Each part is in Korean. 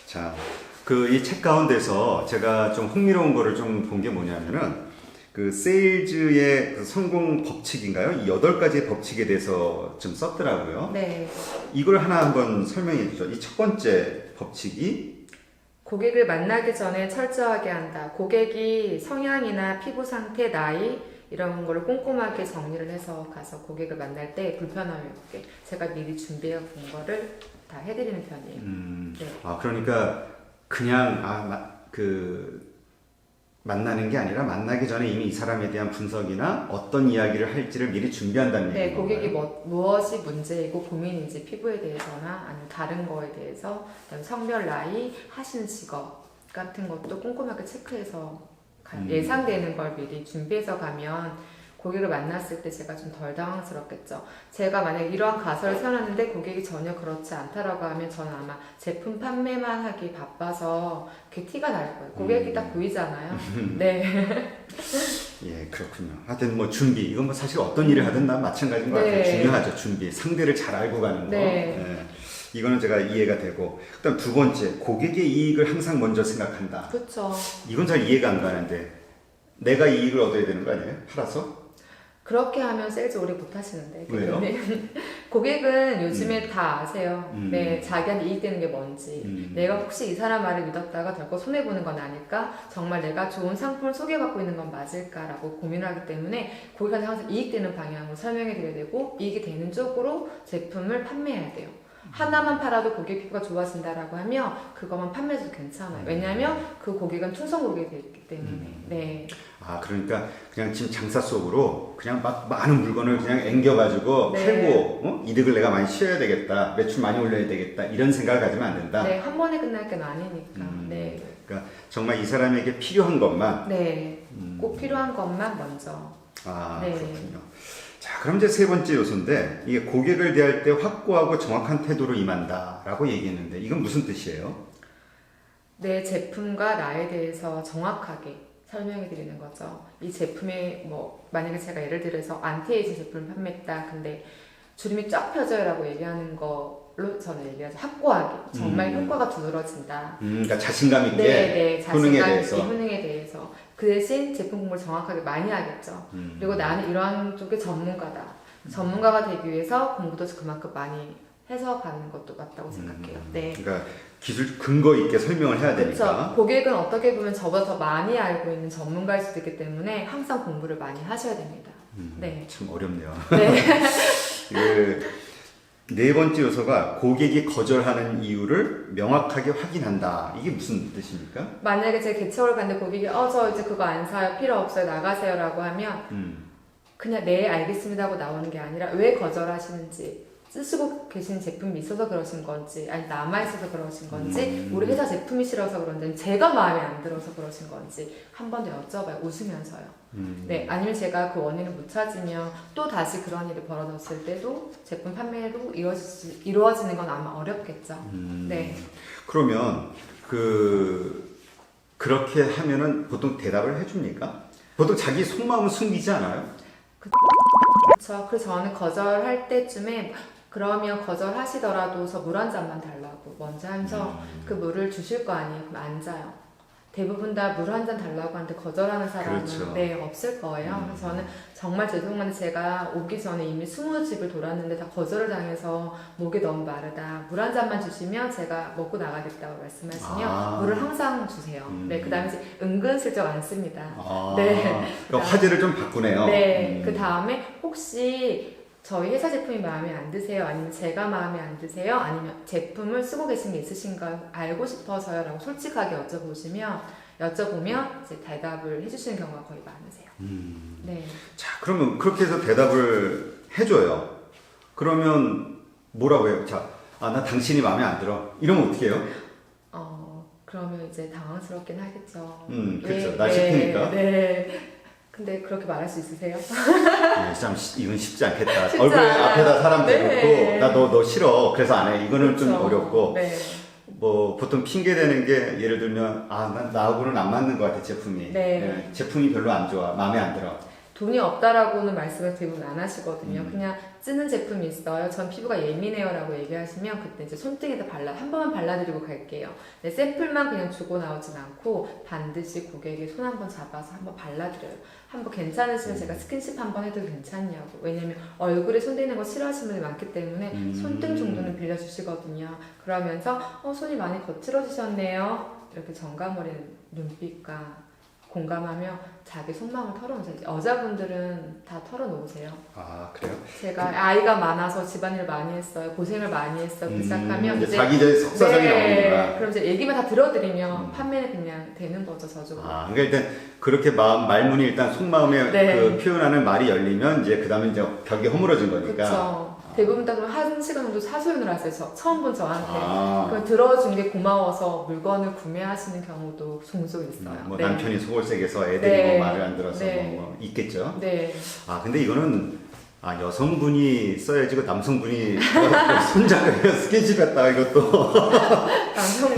자, 그 이 책 가운데서 제가 좀 흥미로운 거를 좀 본 게 뭐냐면은 그 세일즈의 그 성공 법칙인가요? 이 8가지 법칙에 대해서 좀 썼더라고요. 네. 이걸 하나 한번 설명해 주죠. 이 첫 번째 법칙이 고객을 만나기 전에 철저하게 한다. 고객이 성향이나 피부 상태, 나이 이런 거를 꼼꼼하게 정리를 해서 가서 고객을 만날 때 불편함이 없게 제가 미리 준비해 본 거를 다 해드리는 편이에요. 네. 아, 그러니까 그냥 만나는 게 아니라 만나기 전에 이미 이 사람에 대한 분석이나 어떤 이야기를 할지를 미리 준비한다는 네, 얘기인가요? 고객이 무엇이 문제이고 고민인지 피부에 대해서나 아니면 다른 거에 대해서 그다음에 성별, 나이, 하시는 직업 같은 것도 꼼꼼하게 체크해서 예상되는 걸 미리 준비해서 가면 고객을 만났을 때 제가 좀 덜 당황스럽겠죠. 제가 만약에 이러한 가설을 세워놨는데 고객이 전혀 그렇지 않다라고 하면 저는 아마 제품 판매만 하기 바빠서 그게 티가 날 거예요. 고객이 딱 보이잖아요. 네. 예, 그렇군요. 하여튼 뭐 준비, 이건 뭐 사실 어떤 일을 하든 난 마찬가지인 것 같아요. 네. 중요하죠, 준비. 상대를 잘 알고 가는 거. 네. 예, 이거는 제가 이해가 되고. 그다음 두 번째, 고객의 이익을 항상 먼저 생각한다. 그렇죠. 이건 잘 이해가 안 가는데 내가 이익을 얻어야 되는 거 아니에요? 팔아서? 그렇게 하면 세일즈 오래 못 하시는데. 왜요? 고객은 요즘에 다 아세요. 음. 네, 자기한테 이익되는 게 뭔지. 내가 혹시 이 사람 말을 믿었다가 결국 손해보는 건 아닐까? 정말 내가 좋은 상품을 소개받고 있는 건 맞을까라고 고민을 하기 때문에 고객한테 항상 이익되는 방향으로 설명해 드려야 되고 이익이 되는 쪽으로 제품을 판매해야 돼요. 하나만 팔아도 고객 피부가 좋아진다라고 하면 그것만 판매해도 괜찮아요. 왜냐하면 그 고객은 충성 고객이 되기 때문에. 네. 아, 그러니까 그냥 지금 장사 속으로 그냥 막 많은 물건을 그냥 앵겨가지고 네. 팔고 이득을 내가 많이 취해야 되겠다, 매출 많이 올려야 되겠다 이런 생각을 가지면 안 된다. 네, 한 번에 끝날 게 아니니까. 네. 그러니까 정말 이 사람에게 필요한 것만. 네. 꼭 필요한 것만 먼저. 아, 네. 그렇군요. 자, 그럼 이제 세 번째 요소인데 이게 고객을 대할 때 확고하고 정확한 태도로 임한다라고 얘기했는데 이건 무슨 뜻이에요? 내 제품과 나에 대해서 정확하게 설명해 드리는 거죠. 이 제품에 만약에 제가 예를 들어서 안티에이징 제품을 판매했다. 근데 주름이 쫙 펴져요라고 얘기하는 걸로 저는 얘기하죠. 확고하게 정말 효과가 두드러진다. 그러니까 자신감 있게 네, 효능에 자신감 대해서. 있게 효능에 대해서. 그 대신 제품 공부를 정확하게 많이 하겠죠. 그리고 나는 이러한 쪽의 전문가다. 전문가가 되기 위해서 공부도 그만큼 많이 해서 가는 것도 맞다고 생각해요. 네. 그러니까 기술 근거 있게 설명을 해야 되니까. 그렇죠. 고객은 어떻게 보면 저보다 더 많이 알고 있는 전문가일 수도 있기 때문에 항상 공부를 많이 하셔야 됩니다. 네. 참 어렵네요. 네. 네 번째 요소가 고객이 거절하는 이유를 명확하게 확인한다. 이게 무슨 뜻입니까? 만약에 제가 개척을 갔는데 고객이 저 이제 그거 안 사요. 필요 없어요. 나가세요. 라고 하면 그냥 네 알겠습니다 하고 나오는 게 아니라 왜 거절하시는지 쓰시고 계신 제품이 있어서 그러신 건지 아니 남아있어서 그러신 건지 우리 회사 제품이 싫어서 그런지 제가 마음에 안 들어서 그러신 건지 한 번 더 여쭤봐요. 웃으면서요. 네, 아니면 제가 그 원인을 못 찾으면 또 다시 그런 일이 벌어졌을 때도 제품 판매도 이루어지는 건 아마 어렵겠죠. 네. 그러면 그렇게 하면은 보통 대답을 해줍니까? 보통 자기 속마음은 숨기지 않아요? 그렇죠. 그래서 저는 거절할 때쯤에 그러면 거절하시더라도 저 물 한 잔만 달라고 먼저 하면서 그 물을 주실 거 아니에요. 그럼 앉아요. 대부분 다 물 한 잔 달라고 하는데 거절하는 사람은 그렇죠. 네, 없을 거예요. 그래서 저는 정말 죄송한데 제가 오기 전에 이미 20집을 돌았는데 다 거절을 당해서 목이 너무 마르다. 물 한 잔만 주시면 제가 먹고 나가겠다고 말씀하시면 물을 항상 주세요. 네, 그 다음에 이제 은근슬쩍 안 씁니다. 네. 그러니까 화제를 좀 바꾸네요. 네, 그 다음에 혹시 저희 회사 제품이 마음에 안 드세요? 아니면 제가 마음에 안 드세요? 아니면 제품을 쓰고 계신 게 있으신가요? 알고 싶어서요? 라고 솔직하게 여쭤보면 이제 대답을 해주시는 경우가 거의 많으세요. 네. 자, 그러면 그렇게 해서 대답을 해줘요. 그러면 뭐라고 해요? 자, 나 당신이 마음에 안 들어. 이러면 어떻게 해요? 그러면 이제 당황스럽긴 하겠죠. 그렇죠. 날 시키니까. 네. 근데 그렇게 말할 수 있으세요? 참 이건 쉽지 않겠다. 쉽지 얼굴 않아요. 앞에다 사람 네. 대놓고 나 너 싫어. 그래서 안 해. 이거는 좀 그렇죠. 어렵고. 네. 뭐 보통 핑계 대는 게 예를 들면 난 나하고는 안 맞는 것 같아 제품이. 네. 제품이 별로 안 좋아. 마음에 안 들어. 돈이 없다라고는 말씀을 대부분 안 하시거든요. 그냥 쓰는 제품이 있어요. 전 피부가 예민해요라고 얘기하시면 그때 이제 손등에다 한 번만 발라드리고 갈게요. 네, 샘플만 그냥 주고 나오진 않고 반드시 고객이 손 한번 잡아서 한번 발라드려요. 한번 괜찮으시면 제가 스킨십 한번 해도 괜찮냐고. 왜냐면 얼굴에 손 대는 거 싫어하시는 분들이 많기 때문에 손등 정도는 빌려주시거든요. 그러면서 손이 많이 거칠어지셨네요. 이렇게 정감어린 눈빛과 공감하며 자기 속마음을 털어놓으세요. 여자분들은 다 털어놓으세요. 아, 그래요? 제가 아이가 많아서 집안일 많이 했어요. 고생을 많이 했어요. 그 시작하면 이제 자기 이제 속사정이 나오는구나. 그럼 이제 얘기만 다 들어드리면 판매는 그냥 되는 거죠, 저쪽으로. 아, 그러니까 일단 그렇게 말문이 일단 속마음에 네. 그 표현하는 말이 열리면 이제 그 다음에 이제 벽이 허물어진 거니까. 그렇죠. 대부분 다 그럼 한 시간 정도 사소연을 하세요. 처음 본 저한테. 아. 그럼 들어준 게 고마워서 물건을 구매하시는 경우도 종종 있어요. 뭐 네. 남편이 속을색에서 애들이 네. 뭐 말을 안 들어서 네. 뭐 있겠죠. 네. 아, 근데 이거는 여성분이 써야지 그 남성분이 손잡고 스킨십 했다 이것도. 남성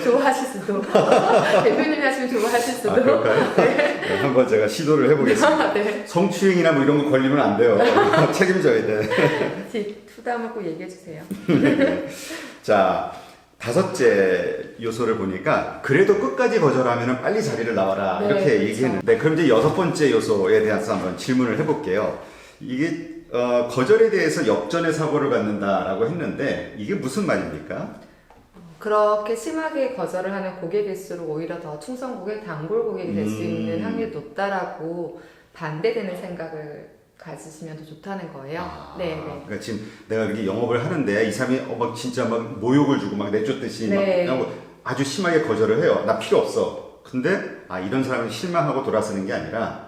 좋아하실 수도. 대표님이 하시면 좋아하실 수도. 그럴까요? 네, 한번 제가 시도를 해보겠습니다. 네. 성추행이나 뭐 이런 거 걸리면 안 돼요. 책임져야 돼. 투담을 꼭 얘기해 주세요. 자, 5째 요소를 보니까 그래도 끝까지 거절하면 빨리 자리를 나와라 네, 이렇게 그렇죠. 얘기했는데, 그럼 이제 6번째 요소에 대해서 한번 질문을 해볼게요. 이게 거절에 대해서 역전의 사고를 갖는다라고 했는데 이게 무슨 말입니까? 그렇게 심하게 거절을 하는 고객일수록 오히려 더 충성 고객, 단골 고객이 될 수 있는 확률이 높다라고 반대되는 생각을 가지시면 더 좋다는 거예요. 네. 그러니까 지금 내가 이렇게 영업을 하는데 이 사람이 막 진짜 막 모욕을 주고 막 내쫓듯이 네. 막 그냥 아주 심하게 거절을 해요. 나 필요 없어. 근데 이런 사람은 실망하고 돌아서는 게 아니라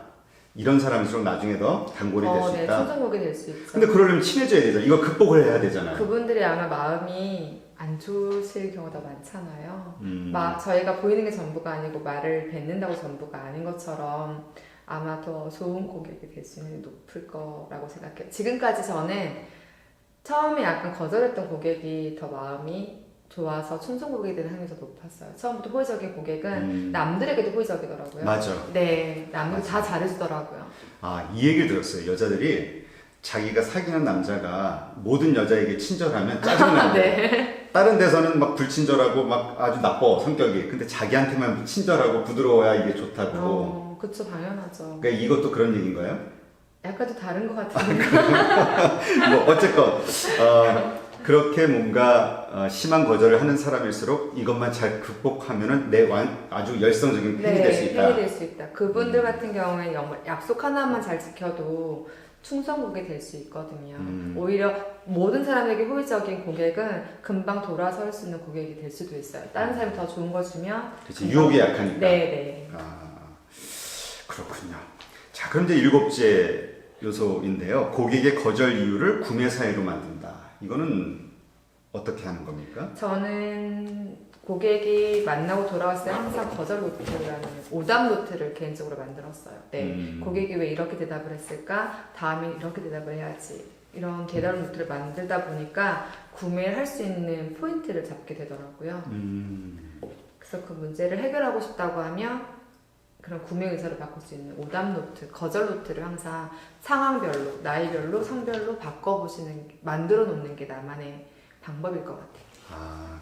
이런 사람일수록 나중에 더 단골이 될 수 네, 있다. 충성 고객이 될 수 있죠. 근데 그러려면 친해져야 되잖아. 이거 극복을 해야 되잖아요. 그분들이 아마 마음이 안 좋으실 경우가 많잖아요. 음. 저희가 보이는 게 전부가 아니고 말을 뱉는다고 전부가 아닌 것처럼 아마 더 좋은 고객이 될 수 있는 높을 거라고 생각해요. 지금까지 저는 처음에 약간 거절했던 고객이 더 마음이 좋아서 충성 고객이 되는 확률이 더 높았어요. 처음부터 호의적인 고객은 남들에게도 호의적이더라고요. 맞아. 네, 남들 맞아. 다 잘해주더라고요. 이 얘기를 들었어요. 여자들이 자기가 사귀는 남자가 모든 여자에게 친절하면 짜증나요. 네. 다른 데서는 막 불친절하고 막 아주 나빠 성격이. 근데 자기한테만 친절하고 부드러워야 이게 좋다고. 그쵸, 당연하죠. 그러니까 이것도 그런 얘기인가요? 약간 좀 다른 것 같은데. 뭐 어쨌건 그렇게 뭔가 심한 거절을 하는 사람일수록 이것만 잘 극복하면은 아주 열성적인 팬이 될 수 있다. 팬이 될 수 있다. 그분들 같은 경우에 약속 하나만 잘 지켜도 충성 고객이 될 수 있거든요. 오히려 모든 사람에게 호의적인 고객은 금방 돌아설 수 있는 고객이 될 수도 있어요. 다른 사람이 더 좋은 거 주면 그렇지, 유혹이 약하니까. 네네. 그렇군요. 자, 그럼 이제 7째 요소인데요. 고객의 거절 이유를 구매 사유로 만든다. 이거는 어떻게 하는 겁니까? 저는 고객이 만나고 돌아왔을 때 항상 거절 노트라는 오답 노트를 개인적으로 만들었어요. 네, 고객이 왜 이렇게 대답을 했을까? 다음에 이렇게 대답을 해야지. 이런 대답 노트를 만들다 보니까 구매를 할 수 있는 포인트를 잡게 되더라고요. 그래서 그 문제를 해결하고 싶다고 하면 그런 구매 의사를 바꿀 수 있는 오답 노트, 거절 노트를 항상 상황별로, 나이별로, 성별로 만들어 놓는 게 나만의 방법일 것 같아요.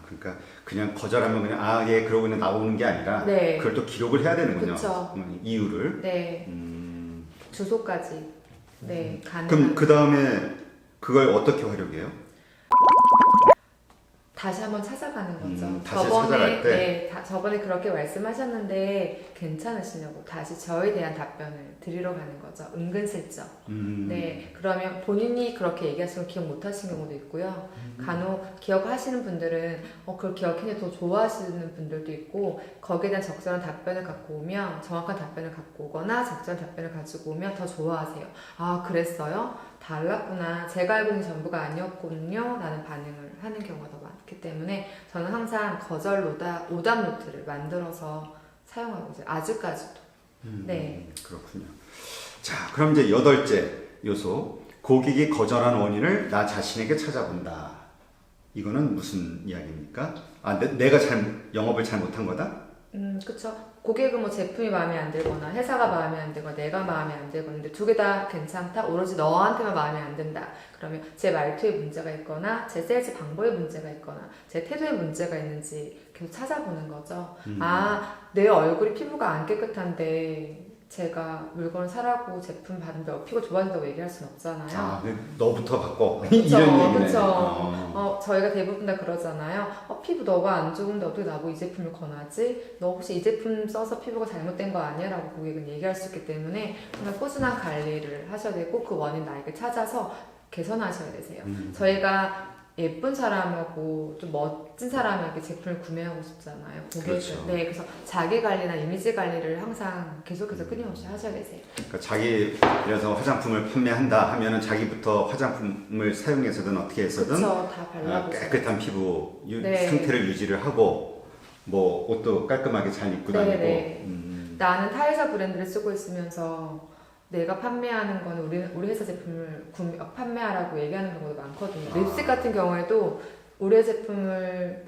그러니까 그냥 거절하면 그냥 예 그러고 그냥 나오는 게 아니라 네. 그걸 또 기록을 해야 되는군요. 그쵸. 이유를. 네. 주소까지. 네, 가능한. 그럼 그 다음에 그걸 어떻게 활용해요? 다시 한번 찾아가는 거죠. 다시 찾아갈 때? 네, 저번에 그렇게 말씀하셨는데 괜찮으시냐고 다시 저에 대한 답변을 드리러 가는 거죠. 은근슬쩍. 네, 그러면 본인이 그렇게 얘기하시면 기억 못 하신 경우도 있고요. 간혹 기억하시는 분들은 그걸 기억해내 더 좋아하시는 분들도 있고, 거기에 대한 적절한 답변을 갖고 오면, 정확한 답변을 갖고 오거나 적절한 답변을 가지고 오면 더 좋아하세요. 그랬어요? 달랐구나. 제가 알고 있는 전부가 아니었군요. 라는 반응을 하는 경우가 더 많기 때문에 저는 항상 거절 오답 노트를 만들어서 사용하고 있어요. 아직까지도. 네. 그렇군요. 자, 그럼 이제 8째 요소. 고객이 거절한 원인을 나 자신에게 찾아본다. 이거는 무슨 이야기입니까? 내가 영업을 잘 못한 거다? 그쵸. 고객은 뭐 제품이 마음에 안 들거나 회사가 마음에 안 들거나 내가 마음에 안 들거나 두 개 다 괜찮다. 오로지 너한테만 마음에 안 든다. 그러면 제 말투에 문제가 있거나 제 세일즈 방법에 문제가 있거나 제 태도에 문제가 있는지 계속 찾아보는 거죠. 내 얼굴이 피부가 안 깨끗한데 제가 물건을 사라고 제품 받는데 피부 좋아진다고 얘기할 순 없잖아요. 너부터 바꿔. 그쵸, 이런 얘기네. 그쵸. 저희가 대부분 다 그러잖아요. 피부 너가 안 좋은데 어떻게 나보고 이 제품을 권하지? 너 혹시 이 제품 써서 피부가 잘못된 거 아니야? 라고 고객은 얘기할 수 있기 때문에 정말 꾸준한 관리를 하셔야 되고 그 원인 나에게 찾아서 개선하셔야 되세요. 저희가 예쁜 사람하고 좀 멋진 사람에게 제품을 구매하고 싶잖아요. 고객은. 그렇죠. 네, 그래서 자기 관리나 이미지 관리를 항상 계속해서 끊임없이 하셔야 되세요. 그러니까 자기에서 화장품을 판매한다 하면은 자기부터 화장품을 사용해서든 어떻게 해서든 그쵸, 다 발라보세요. 깨끗한 피부 네. 상태를 유지를 하고 뭐 옷도 깔끔하게 잘 입고 네, 다니고. 네. 나는 타회사 브랜드를 쓰고 있으면서 내가 판매하는 거는 우리 회사 제품을 판매하라고 얘기하는 경우도 많거든요. 립스틱 같은 경우에도 우리 회사 제품을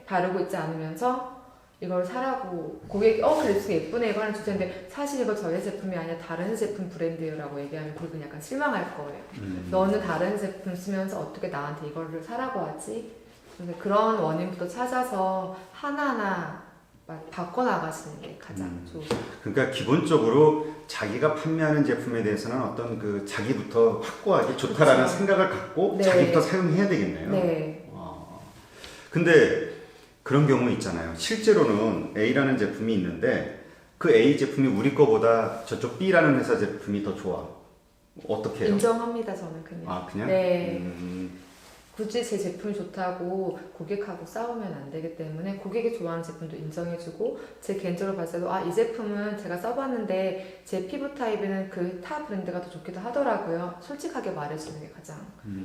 바르고 있지 않으면서 이걸 사라고 고객이 그 립스틱 예쁘네 이거 하나 줄 텐데 사실 이거 저희 제품이 아니라 다른 제품 브랜드라고 얘기하면 고객은 약간 실망할 거예요. 너는 다른 제품 쓰면서 어떻게 나한테 이거를 사라고 하지? 그런 원인부터 찾아서 하나하나 바꿔나가시는 게 가장 좋으세요. 그러니까 기본적으로 자기가 판매하는 제품에 대해서는 어떤 그 자기부터 확고하게 좋다라는 그렇죠. 생각을 갖고 네. 자기부터 사용해야 되겠네요. 네. 근데 그런 경우 있잖아요. 실제로는 A라는 제품이 있는데 그 A 제품이 우리 거보다 저쪽 B라는 회사 제품이 더 좋아. 어떻게 해요? 인정합니다, 저는 그냥. 그냥? 네. 굳이 제 제품이 좋다고 고객하고 싸우면 안 되기 때문에 고객이 좋아하는 제품도 인정해주고 제 개인적으로 봤을 때도 이 제품은 제가 써봤는데 제 피부 타입에는 그 타 브랜드가 더 좋기도 하더라고요. 솔직하게 말해주는 게 가장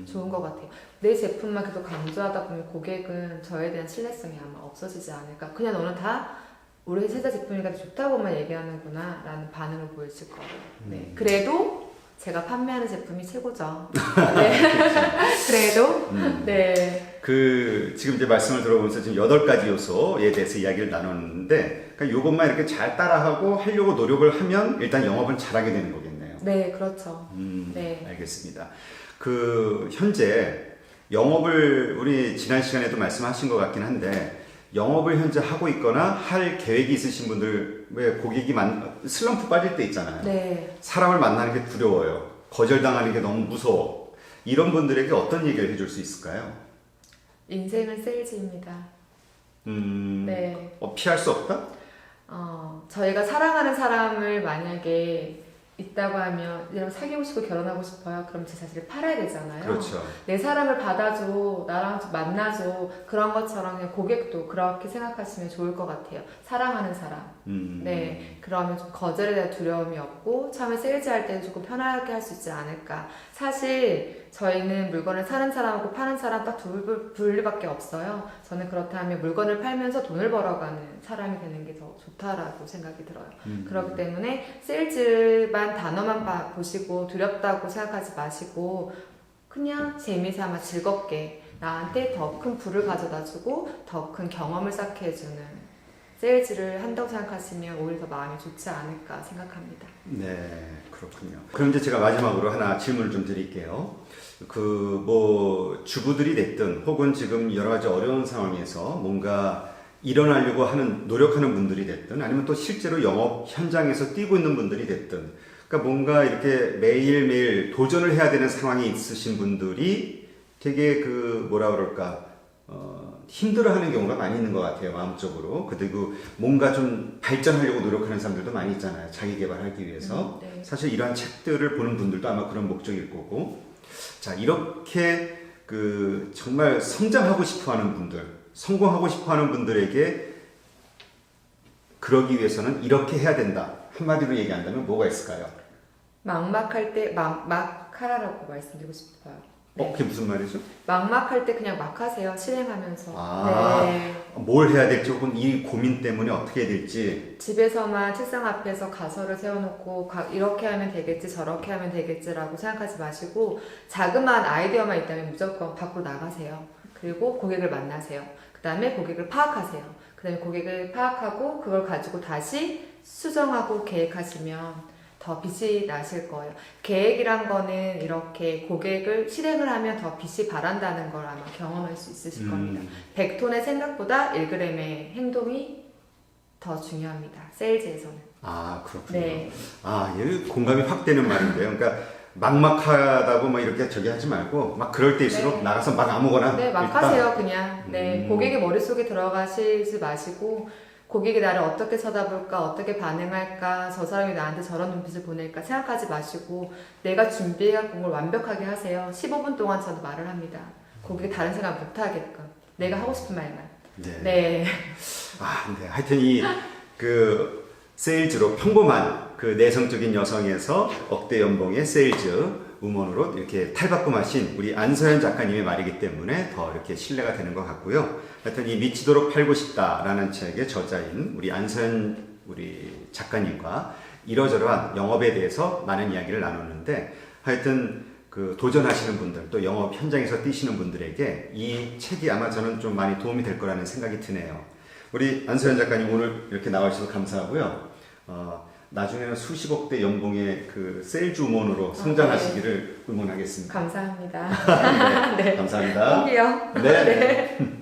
좋은 것 같아요. 내 제품만 계속 강조하다 보면 고객은 저에 대한 신뢰성이 아마 없어지지 않을까. 그냥 너는 다 우리 회사 제품이니까 좋다고만 얘기하는구나 라는 반응을 보이실 거예요. 네. 그래도 제가 판매하는 제품이 최고죠. 네. 그래도 네. 지금 이제 말씀을 들어보면서 지금 8가지 요소에 대해서 이야기를 나눴는데 그러니까 이것만 이렇게 잘 따라하고 하려고 노력을 하면 일단 영업은 잘하게 되는 거겠네요. 네, 그렇죠. 네. 알겠습니다. 현재 영업을 우리 지난 시간에도 말씀하신 것 같긴 한데 영업을 현재 하고 있거나 할 계획이 있으신 분들 왜 고객이 슬럼프 빠질 때 있잖아요. 네. 사람을 만나는 게 두려워요. 거절당하는 게 너무 무서워. 이런 분들에게 어떤 얘기를 해줄 수 있을까요? 인생은 세일즈입니다. 네. 피할 수 없다? 저희가 사랑하는 사람을 만약에 있다고 하면 얘랑 사귀고 싶고 결혼하고 싶어요. 그럼 제 자신을 팔아야 되잖아요. 그렇죠. 내 사람을 받아줘, 나랑 좀 만나줘. 그런 것처럼 그냥 고객도 그렇게 생각하시면 좋을 것 같아요. 사랑하는 사람. 네, 그러면 좀 거절에 대한 두려움이 없고 처음에 세일즈 할 때는 조금 편하게 할 수 있지 않을까. 사실 저희는 물건을 사는 사람하고 파는 사람 딱 두 분류밖에 없어요. 저는 그렇다면 물건을 팔면서 돈을 벌어가는 사람이 되는 게 더 좋다라고 생각이 들어요. 그렇기 때문에 세일즈만 단어만 보시고 두렵다고 생각하지 마시고 그냥 재미삼아 즐겁게 나한테 더 큰 부를 가져다주고 더 큰 경험을 쌓게 해주는 세일즈를 한다고 생각하시면 오히려 더 마음이 좋지 않을까 생각합니다. 네, 그렇군요. 그럼 이제 제가 마지막으로 하나 질문을 좀 드릴게요. 주부들이 됐든 혹은 지금 여러 가지 어려운 상황에서 뭔가 일어나려고 노력하는 분들이 됐든 아니면 또 실제로 영업 현장에서 뛰고 있는 분들이 됐든 그러니까 뭔가 이렇게 매일매일 도전을 해야 되는 상황이 있으신 분들이 되게 힘들어하는 경우가 많이 있는 것 같아요. 마음적으로. 그리고 뭔가 좀 발전하려고 노력하는 사람들도 많이 있잖아요. 자기 개발하기 위해서. 네. 사실 이러한 책들을 보는 분들도 아마 그런 목적일 거고. 자, 이렇게 정말 성장하고 싶어하는 분들, 성공하고 싶어하는 분들에게 그러기 위해서는 이렇게 해야 된다. 한마디로 얘기한다면 뭐가 있을까요? 막막할 때 막하라고 말씀드리고 싶어요. 네. 그게 무슨 말이죠? 막막할 때 그냥 막 하세요. 실행하면서. 네. 뭘 해야 될지 혹은 이 고민 때문에 어떻게 해야 될지. 집에서만 책상 앞에서 가설을 세워놓고 이렇게 하면 되겠지 저렇게 하면 되겠지라고 생각하지 마시고 자그마한 아이디어만 있다면 무조건 밖으로 나가세요. 그리고 고객을 만나세요. 다음에 고객을 파악하세요. 그 다음에 고객을 파악하고 그걸 가지고 다시 수정하고 계획하시면 더 빛이 나실 거예요. 계획이란 거는 이렇게 고객을 실행을 하면 더 빛이 바란다는 걸 아마 경험할 수 있으실 겁니다. 100톤의 생각보다 1g의 행동이 더 중요합니다. 세일즈에서는. 아, 그렇군요. 네. 아, 얘 공감이 확 되는 말인데요. 그러니까 막막하다고 막 이렇게 저기 하지 말고 막 그럴 때일수록 네. 나가서 막 아무거나 네, 막 일단 하세요, 그냥. 네, 고객의 머릿속에 들어가시지 마시고, 고객이 나를 어떻게 쳐다볼까, 어떻게 반응할까, 저 사람이 나한테 저런 눈빛을 보낼까 생각하지 마시고, 내가 준비해갖고 걸 완벽하게 하세요. 15분 동안 저도 말을 합니다. 고객이 다른 생각 못 하게끔. 내가 하고 싶은 말만. 네. 네. 아, 네. 하여튼 그 세일즈로 평범한 그 내성적인 여성에서 억대 연봉의 세일즈 우먼으로 이렇게 탈바꿈하신 우리 안서연 작가님의 말이기 때문에 더 이렇게 신뢰가 되는 것 같고요. 하여튼 이 미치도록 팔고 싶다라는 책의 저자인 우리 안서연 우리 작가님과 이러저러한 영업에 대해서 많은 이야기를 나눴는데 하여튼 그 도전하시는 분들 또 영업 현장에서 뛰시는 분들에게 이 책이 아마 저는 좀 많이 도움이 될 거라는 생각이 드네요. 우리 안서연 작가님 오늘 이렇게 나와주셔서 감사하고요. 나중에는 수십억대 연봉의 그 세일즈 우먼으로 성장하시기를 응원하겠습니다. 감사합니다. 네, 감사합니다. 꼭이요. 네.